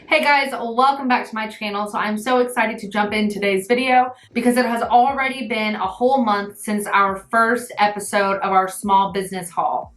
Hey guys, welcome back to my channel. So I'm so excited to jump in today's video because it has already been a whole month since our first episode of our small business haul.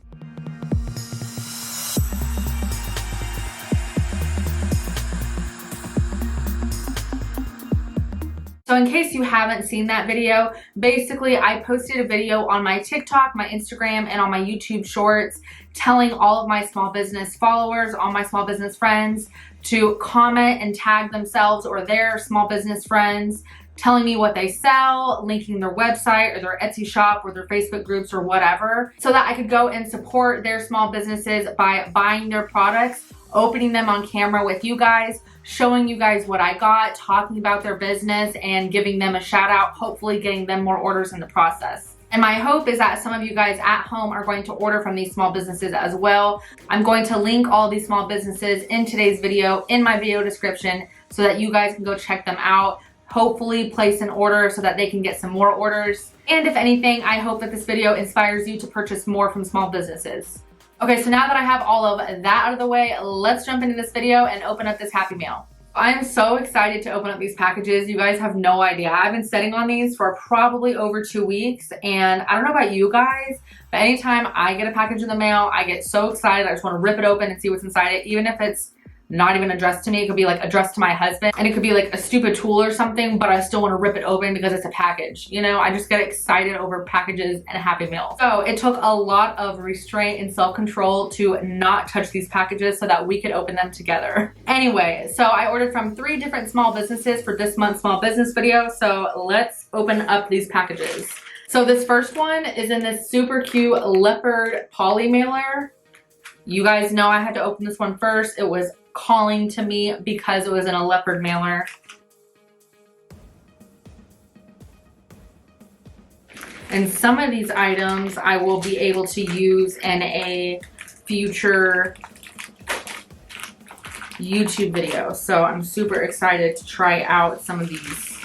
So in case you haven't seen that video, basically I posted a video on my TikTok, my Instagram, and on my YouTube shorts telling all of my small business followers, all my small business friends to comment and tag themselves or their small business friends, telling me what they sell, linking their website or their Etsy shop or their Facebook groups or whatever, so that I could go and support their small businesses by buying their products, opening them on camera with you guys, showing you guys what I got, talking about their business, and giving them a shout out, hopefully getting them more orders in the process. And my hope is that some of you guys at home are going to order from these small businesses as well. I'm going to link all these small businesses in today's video in my video description so that you guys can go check them out. Hopefully place an order so that they can get some more orders. And if anything, I hope that this video inspires you to purchase more from small businesses. Okay, so now that I have all of that out of the way, let's jump into this video and open up this Happy Mail. I'm so excited to open up these packages. You guys have no idea. I've been sitting on these for probably over 2 weeks, and I don't know about you guys, but anytime I get a package in the mail, I get so excited. I just want to rip it open and see what's inside it, even if it's not even addressed to me. It could be like addressed to my husband, and it could be like a stupid tool or something, but I still want to rip it open because it's a package. You know, I just get excited over packages and Happy Meal. So it took a lot of restraint and self-control to not touch these packages so that we could open them together. Anyway, so I ordered from 3 different small businesses for this month's small business video. So let's open up these packages. So this first one is in this super cute leopard poly mailer. You guys know I had to open this one first. It was calling to me because it was in a leopard mailer. And some of these items I will be able to use in a future YouTube video. So I'm super excited to try out some of these.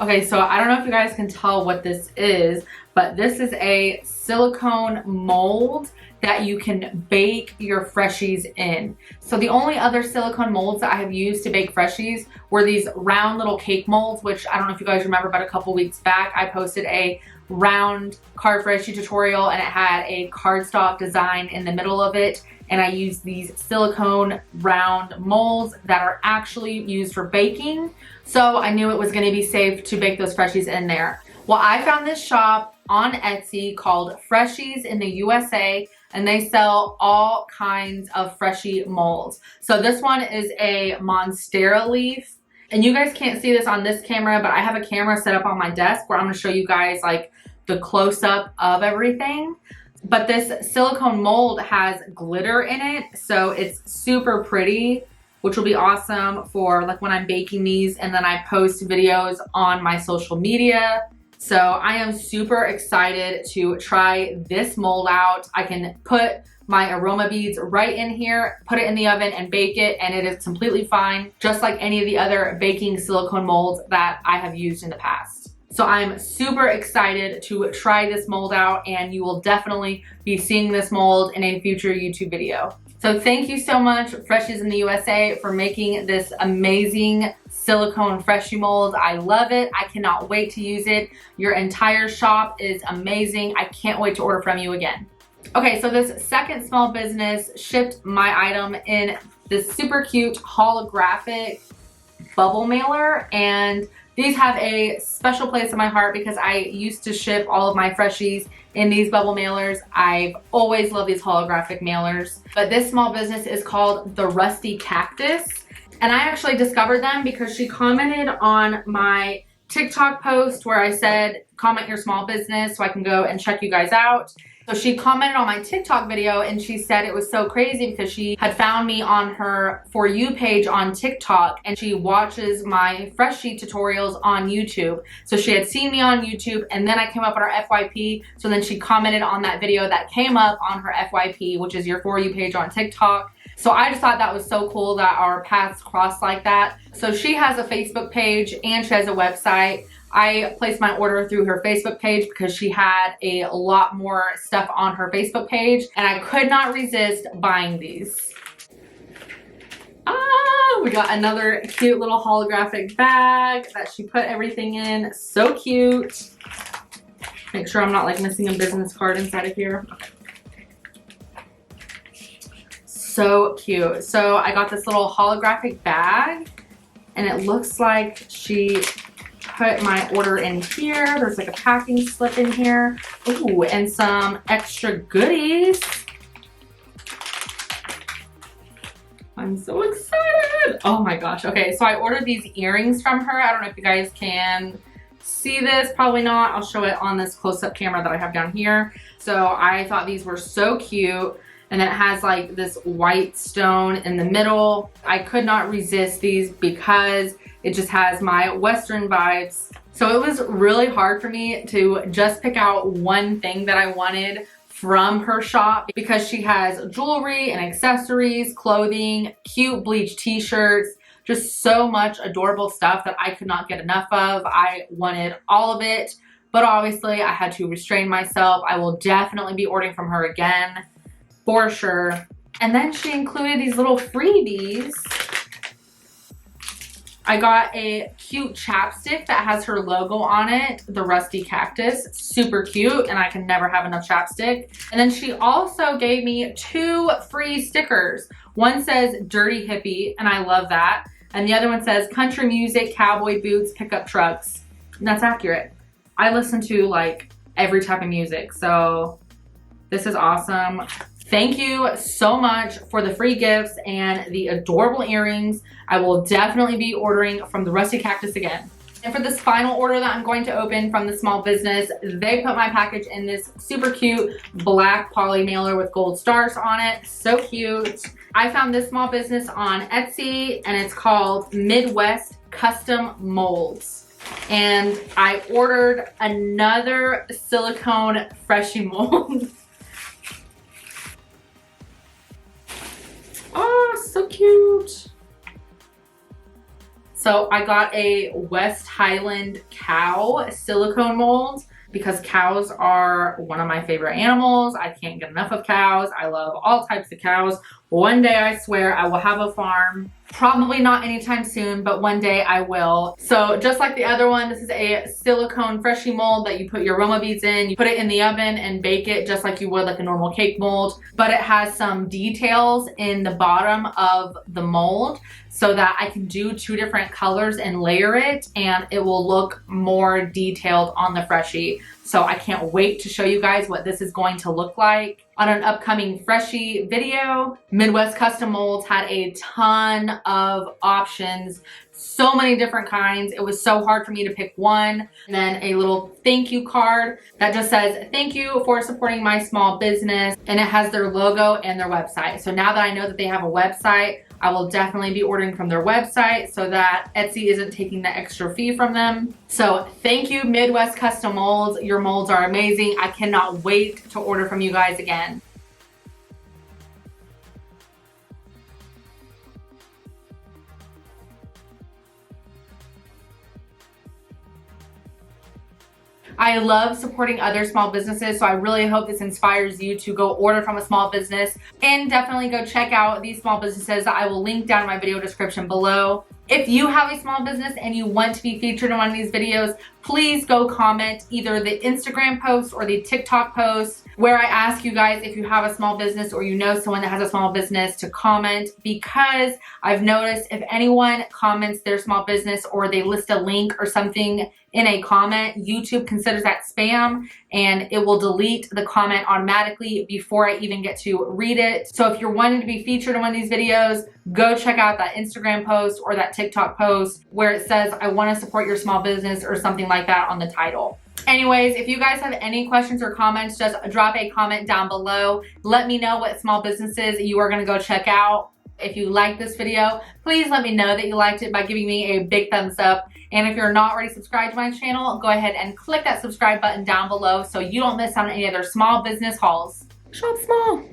Okay, so I don't know if you guys can tell what this is, but this is a silicone mold that you can bake your Freshies in. So the only other silicone molds that I have used to bake Freshies were these round little cake molds, which I don't know if you guys remember, but a couple weeks back I posted a round card Freshie tutorial and it had a cardstock design in the middle of it. And I used these silicone round molds that are actually used for baking. So I knew it was gonna be safe to bake those Freshies in there. Well, I found this shop on Etsy called FRESHIES in the USA, and they sell all kinds of Freshie molds. So this one is a Monstera leaf. And you guys can't see this on this camera, but I have a camera set up on my desk where I'm gonna show you guys like the close-up of everything. But this silicone mold has glitter in it, so it's super pretty, which will be awesome for like when I'm baking these and then I post videos on my social media. So I am super excited to try this mold out. I can put my aroma beads right in here, put it in the oven and bake it, and it is completely fine, just like any of the other baking silicone molds that I have used in the past. So I'm super excited to try this mold out, and you will definitely be seeing this mold in a future YouTube video. So thank you so much, FRESHIES in the USA, for making this amazing silicone Freshie mold. I love it. I cannot wait to use it. Your entire shop is amazing. I can't wait to order from you again. Okay, so this second small business shipped my item in this super cute holographic bubble mailer, and these have a special place in my heart because I used to ship all of my Freshies in these bubble mailers. I've always loved these holographic mailers. But this small business is called the Rusty Cactus. And I actually discovered them because she commented on my TikTok post where I said, comment your small business so I can go and check you guys out. So she commented on my TikTok video and she said it was so crazy because she had found me on her For You page on TikTok, and she watches my Freshie tutorials on YouTube. So she had seen me on YouTube, and then I came up on her FYP. So then she commented on that video that came up on her FYP, which is your For You page on TikTok. So I just thought that was so cool that our paths crossed like that. So she has a Facebook page and she has a website. I placed my order through her Facebook page because she had a lot more stuff on her Facebook page, and I could not resist buying these. we got another cute little holographic bag that she put everything in. So cute. Make sure I'm not like missing a business card inside of here. Okay. So cute. So I got this little holographic bag and it looks like she put my order in here. There's like a packing slip in here. Ooh, and some extra goodies. I'm so excited. Oh my gosh. Okay, so I ordered these earrings from her. I don't know if you guys can see this. Probably not. I'll show it on this close-up camera that I have down here. So I thought these were so cute. And it has like this white stone in the middle. I could not resist these because it just has my Western vibes. So it was really hard for me to just pick out one thing that I wanted from her shop because she has jewelry and accessories, clothing, cute bleach t-shirts, just so much adorable stuff that I could not get enough of. I wanted all of it, but obviously I had to restrain myself. I will definitely be ordering from her again for sure. And then she included these little freebies. I got a cute chapstick that has her logo on it, the Rusty Cactus. Super cute, and I can never have enough chapstick. And then she also gave me 2 free stickers. One says Dirty Hippie, and I love that. And the other one says Country Music, Cowboy Boots, Pickup Trucks. And that's accurate. I listen to like every type of music, so this is awesome. Thank you so much for the free gifts and the adorable earrings. I will definitely be ordering from the Rusty Cactus again. And for this final order that I'm going to open from the small business, they put my package in this super cute black poly mailer with gold stars on it. So cute. I found this small business on Etsy and it's called Midwest Custom Molds. And I ordered another silicone freshie mold. Oh, so cute. So I got a West Highland cow silicone mold because cows are one of my favorite animals. I can't get enough of cows. I love all types of cows. One day I swear I will have a farm. Probably not anytime soon, but one day I will. So just like the other one, this is a silicone freshie mold that you put your aroma beads in. You put it in the oven and bake it just like you would like a normal cake mold. But it has some details in the bottom of the mold so that I can do 2 different colors and layer it and it will look more detailed on the freshie. So I can't wait to show you guys what this is going to look like on an upcoming freshie video. Midwest Custom Molds had a ton of options, so many different kinds. It was so hard for me to pick one. And then a little thank you card that just says, thank you for supporting my small business. And it has their logo and their website. So now that I know that they have a website, I will definitely be ordering from their website so that Etsy isn't taking the extra fee from them. So thank you, Midwest Custom Molds. Your molds are amazing. I cannot wait to order from you guys again. I love supporting other small businesses, so I really hope this inspires you to go order from a small business and definitely go check out these small businesses that I will link down in my video description below. If you have a small business and you want to be featured in one of these videos, please go comment either the Instagram post or the TikTok post where I ask you guys if you have a small business or you know someone that has a small business to comment, because I've noticed if anyone comments their small business or they list a link or something in a comment, YouTube considers that spam and it will delete the comment automatically before I even get to read it. So if you're wanting to be featured in one of these videos, go check out that Instagram post or that TikTok post where it says, I want to support your small business or something like that on the title. Anyways, if you guys have any questions or comments, just drop a comment down below. Let me know what small businesses you are going to go check out. If you like this video, please let me know that you liked it by giving me a big thumbs up. And if you're not already subscribed to my channel, go ahead and click that subscribe button down below so you don't miss out on any other small business hauls. Shop small.